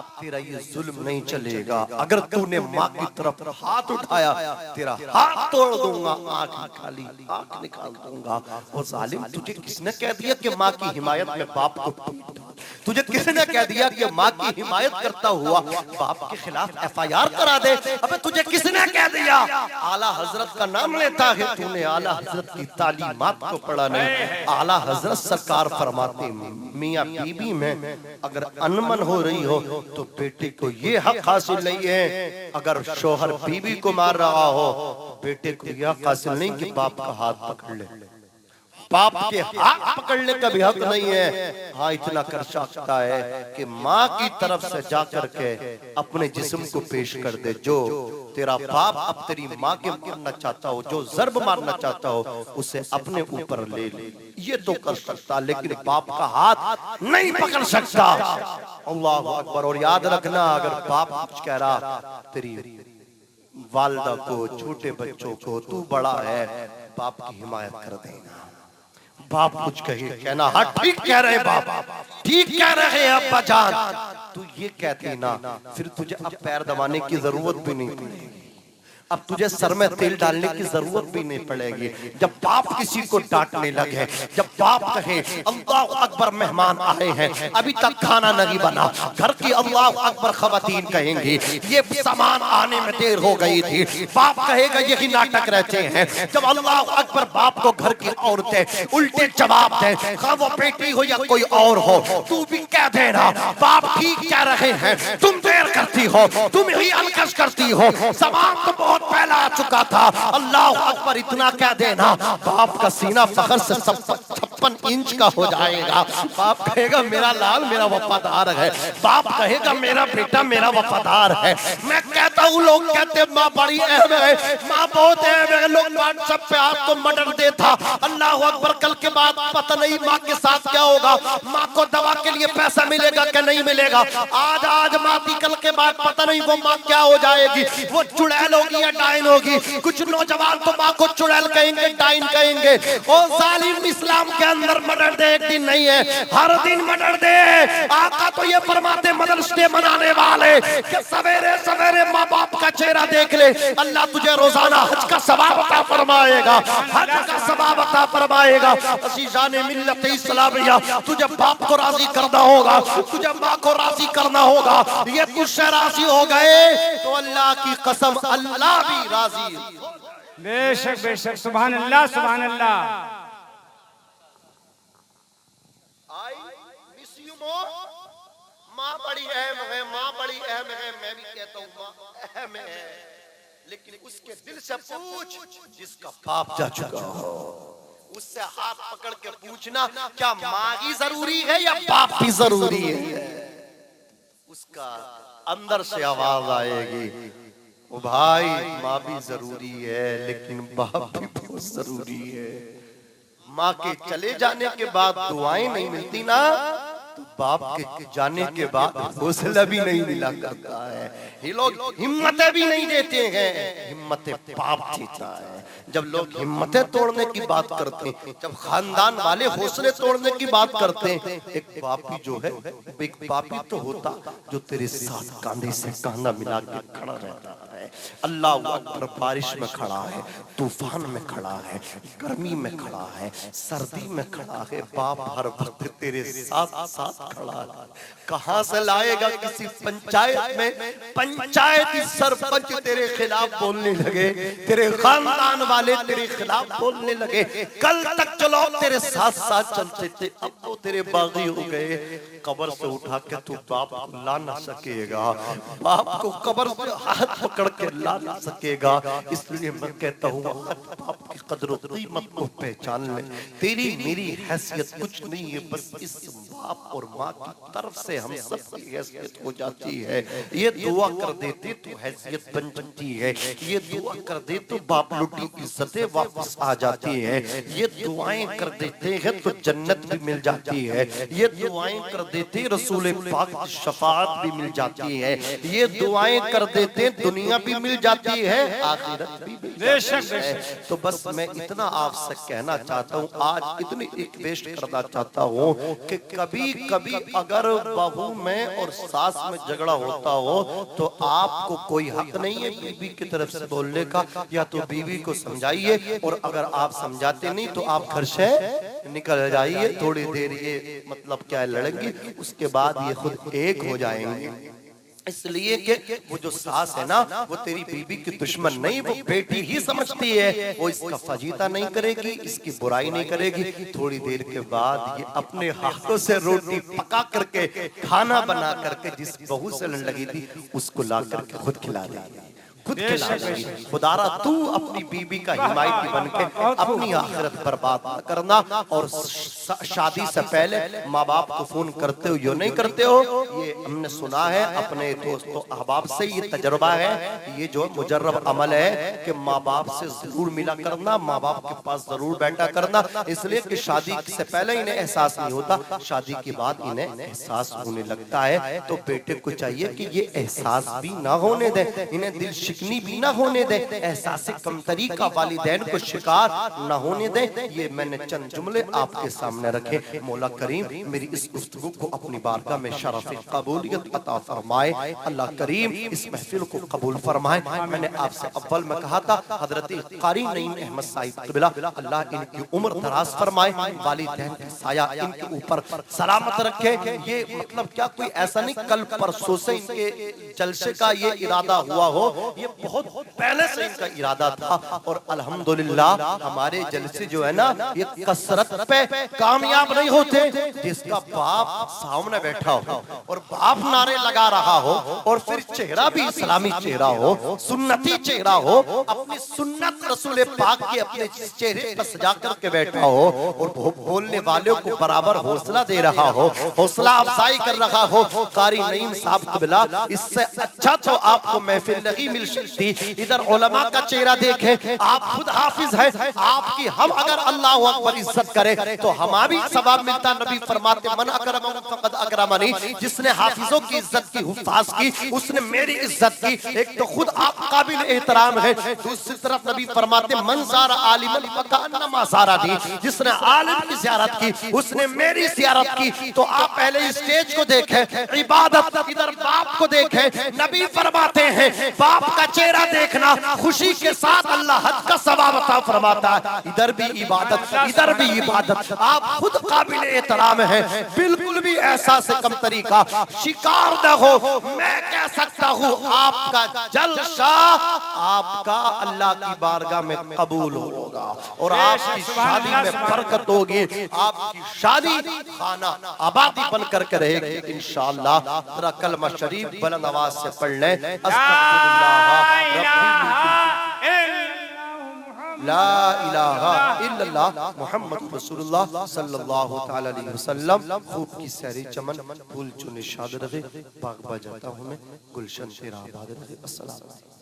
अब तेरा ये जुल्म नहीं चलेगा। अगर तूने माँ की तरफ हाथ उठाया तेरा हाथ तोड़ दूंगा, आंख निकाली आंख निकाल दूंगा। और जालिम, तुझे किसने कह दिया कि माँ की हिमायत में बाप को पीट? तुझे किसने कह दिया कि माँ की हिमायत करता हुआ बाप के खिलाफ FIR करा दे? अबे तुझे किसने कह दिया? आला हजरत का नाम लेता है, तूने आला हजरत की तालीमात को पढ़ा नहीं। आला हजरत सरकार फरमाते मियाँ बीबी में अगर अनमन हो रही हो तो बेटे को ये हक हासिल नहीं है, अगर शोहर बीबी को मार रहा हो बेटे को यह हक हासिल नहीं कि बाप का हाथ पकड़ ले। बाप के हाथ पकड़ने का भी हक नहीं है। हाँ, इतना कर सकता है कि माँ की तरफ से जाकर के अपने जिस्म को पेश कर दे। जो तेरा बाप अब तेरी माँ के मारना चाहता हो, जो जर्ब मारना चाहता हो, उसे अपने ऊपर ले ले, ये तो कर सकता, लेकिन बाप का हाथ नहीं पकड़ सकता। अल्लाह अकबर। और याद रखना, अगर बाप कुछ कह रहा तेरी वालिदा को, छोटे बच्चों को, तू बड़ा है, बाप की हिमायत कर देना। बाप कुछ कहे कहना हाँ ठीक कह रहे बाप, ठीक कह रहे हैं अब्बा जान, तू ये कहती ना, फिर तुझे अब पैर दबाने की जरूरत भी नहीं पड़ेगी, अब तुझे सर में तेल डालने की जरूरत भी नहीं पड़ेगी। जब बाप किसी को डांटने लगे, जब बाप कहे अल्लाह अकबर मेहमान आए हैं अभी तक खाना नहीं बना, घर की अल्लाह अकबर खवातीन कहेंगी ये सामान आने में देर हो गई थी, बाप कहेगा यही नाटक रहते हैं। जब अल्लाह अकबर बाप को घर की औरतें उल्टे जवाब दें, खा वो बेटी हो या कोई और हो, तू भी कह देना बाप ठीक कह रहे हैं, तुम देर करती हो, तुम ही अनकश करती हो, सामान तो बहुत पहला आ चुका था। अल्लाह अकबर इतना कह देना, बाप का सीना फखर से 56 इंच का हो जाएगा। बाप कहेगा मेरा लाल मेरा वफादार है, बाप कहेगा मेरा बेटा मेरा वफादार है। मैं कहता हूँ लोग कहते माँ बड़ी अहम है, माँ बहुत अहम है, लोग व्हाट्सएप पे आपको मर्डर देता। अल्लाह अकबर, कल के बाद पता नहीं माँ के साथ क्या होगा, माँ को दवा के लिए पैसा मिलेगा क्या नहीं मिलेगा, आज माँ थी, कल के बाद पता नहीं वो माँ क्या हो जाएगी, वो चुड़ैल होगी या डाइन होगी। कुछ नौजवान तो माँ को चुड़ैल कहेंगे, डाइन कहेंगे। ओ जालिम, इस्लाम के अंदर मर्डर डे एक दिन नहीं है, हर दिन मर्डर डे। आका तो ये फरमाते मदर्स डे मनाने वाले कि सवेरे सवेरे माँ बाप का चेहरा देख ले, अल्लाह तुझे रोजाना हज का सवाब अता फरमाएगा, हज का सवाब अता फरमाएगा। अज़ीज़ाने मिल्लत इस्लामिया, तुझे बाप को राजी करना होगा, तुझे माँ को राजी करना होगा। ये तुझसे राजी हो गए तो अल्लाह की कसम अल्लाह भी राजी। बेशक बेशक, सुभान अल्लाह सुभान अल्लाह। आई मिस यू मोर, माँ बड़ी अहम है, माँ बड़ी अहम है, मैं भी कहता हूँ माँ अहम है, लेकिन उसके दिल से पूछ जिसका बाप जा चुका हो, उससे हाथ पकड़ के पूछना क्या माँ ही जरूरी है या बाप भी जरूरी है। उसका अंदर से आवाज आएगी, ओ भाई माँ भी जरूरी है लेकिन बाप भी बहुत जरूरी है। माँ के चले जाने के बाद दुआएं नहीं मिलती ना, तो बाप के जाने के बाद हौसला भी नहीं मिला करता है। ये लोग हिम्मतें भी नहीं देते हैं, हिम्मतें बाप देता है। जब लोग हिम्मतें तोड़ने की बात करते हैं, जब खानदान वाले हौसले तोड़ने की बात करते हैं, एक बापी जो है, एक बापी तो होता जो तेरे साथ कांधे से कांधा मिला के खड़ा रहता है। अल्लाह अकबर, बारिश में खड़ा है, तूफान में खड़ा है, गर्मी में खड़ा है, सर्दी में खड़ा है, बाप हर वक्त तेरे साथ साथ खड़ा है। कहां से लाएगा? किसी पंचायत में पंचायती सरपंच तेरे खिलाफ बोलने लगे, तेरे खानदान वाले तेरे खिलाफ बोलने लगे। कल तक जो लोग तेरे साथ साथ चलते थे अब तो तेरे बागी हो गए। कब्र से उठा के तू बाप को ला ना सकेगा, बाप को कब्र से हाथ पकड़ के ला ना सकेगा। इसलिए मैं कहता हूँ बाप की कदर कीमत को पहचान ले। तेरी मेरी हैसियत कुछ नहीं है, बस इस बाप और माँ की तरफ से हम सब की हैसियत हो जाती है। ये दुआ कर देते तो हैसियत बन जाती है, ये दुआ कर दे तो बाप लुटी इज्जतें वापस आ जाती है, ये दुआएं कर देते हैं तो जन्नत भी मिल जाती है, ये दुआएं कर देते रसूल पाक की शफाअत भी मिल जाती है, ये दुआएं कर देते दुनिया भी मिल जाती है, आखिरत भी मिल जाती है। तो बस मैं इतना आपसे कहना चाहता हूँ, आज इतनी रिक्वेस्ट करना चाहता हूँ कि कभी कभी कभी अगर बहू में और सास में झगड़ा होता हो तो आपको कोई हक नहीं है बीवी की तरफ से बोलने का, या तो बीवी को समझाइए, और अगर आप समझाते नहीं तो आप घर से निकल जाइए। थोड़ी देर ये मतलब क्या लड़ेंगी, उसके बाद ये खुद एक हो जाएंगे। इसलिए कि वो जो सास है ना, वो तेरी बीवी की दुश्मन नहीं, वो बेटी ही समझती है। वो इसका फजीता नहीं करेगी, इसकी बुराई नहीं करेगी। थोड़ी देर के बाद ये अपने हाथों से रोटी पका करके, खाना बना करके जिस बहू से लगी थी उसको ला करके खुद खिला देगी, खुद खिला देगी। खुदारा तू अपनी बीबी का हिमायती बनके अपनी आखिरत बर्बाद न करना। और शादी से पहले माँ बाप को फोन करते हो या नहीं करते हो, ये हमने सुना है अपने दोस्तों अहबाब से, ये तजर्बा है, ये जो मुजर्रब अमल है कि माँ बाप से जरूर मिला करना, माँ बाप के पास जरूर बैठा करना। इसलिए कि शादी से पहले इन्हें एहसास नहीं होता, शादी के बाद इन्हें एहसास होने लगता है। तो बेटे को चाहिए कि ये एहसास भी ना होने दे, इन्हें दिल शिकनी भी ना होने दे, एहसास कमतरी का वालिदैन को शिकार ना होने दे। ये मैंने चंद जुमले आपके सामने रखे। मौला करीम मेरी इस गुफ्तगू को अपनी बारगाह में शरफ कबूलियत अता फरमाए। अल्लाह करीम इस महफिल को कबूल फरमाए। मैंने आपसे अव्वल में कहा था हजरत कारी नईम अहमद साहिब क़िबला, अल्लाह इनकी उम्र दराज फरमाए, वालिदैन का साया इनके ऊपर सलामत रखे। ये मतलब क्या कोई ऐसा नहीं कल परसों से इनके जलसे का ये इरादा हुआ हो, ये बहुत पहले से इनका इरादा था। और अल्हम्दुलिल्लाह हमारे जलसे जो है ना, ये कसरत पे कामयाब नहीं होते। जिसका बाप सामने बैठा हो और बाप नारे लगा रहा हो और फिर चेहरा भी इस्लामी चेहरा हो, सुन्नती चेहरा हो, अपनी सुन्नत रसूल पाक के अपने चेहरे पर सजा करके बैठा हो और बोलने वालों को बराबर हौसला दे रहा हो, हौसला अफजाई कर रहा हो। कारी नईम साहब क़िबला, इससे अच्छा तो आपको महफिल नहीं मिल सकती। इधर उलमा का चेहरा देखें, आप खुद हाफिज हैं, आपकी हम अगर अल्लाह अकबर इज्जत करे तो हमारा भी सवाब मिलता। नबी फरमाते मन अकरमनी फक़द अकरमनी, जिसने हाफिजों की इज्जत की, हुफ़ाज़ की, उसने मेरी इज्जत की। एक तो खुद आप काबिल एहतराम है, दूसरी तरफ नबी फरमाते मन ज़ारा आलिमन फकअन्नमा ज़ारानी, जिसने आलिम की ज़ियारत की उसने मेरी ज़ियारत की। तो आप पहले स्टेज को देखें, इबादत इधर बाप को देखें। नबी फरमाते हैं बाप का चेहरा देखना खुशी के साथ अल्लाह हज का सवाब अता फरमाता है। इधर भी इबादत, इधर भी इबादत। आप खुद काबिल एहतराम है, बिल्कुल भी एहसास कम तरीका शिकार न हो। मैं कह सकता हूँ आपका जलसा आपका अल्लाह की बारगाह में कबूल होगा और आपकी शादी में बरकत होगी, आपकी शादी खाना आबादी बन करके रहेगी इंशाअल्लाह। तेरा कलमा शरीफ बुलंद आवाज से पढ़ ले, ला इलाहा इल्लल्लाह मुहम्मद रसूलुल्लाह सल्लल्लाहु तआला अलैहि वसल्लम। खूब की सहरी चमन फूल चुने शाद रहे, बाग बजाता हूँ मैं, गुलशन तेरा आबाद रहे। अस्सलाम।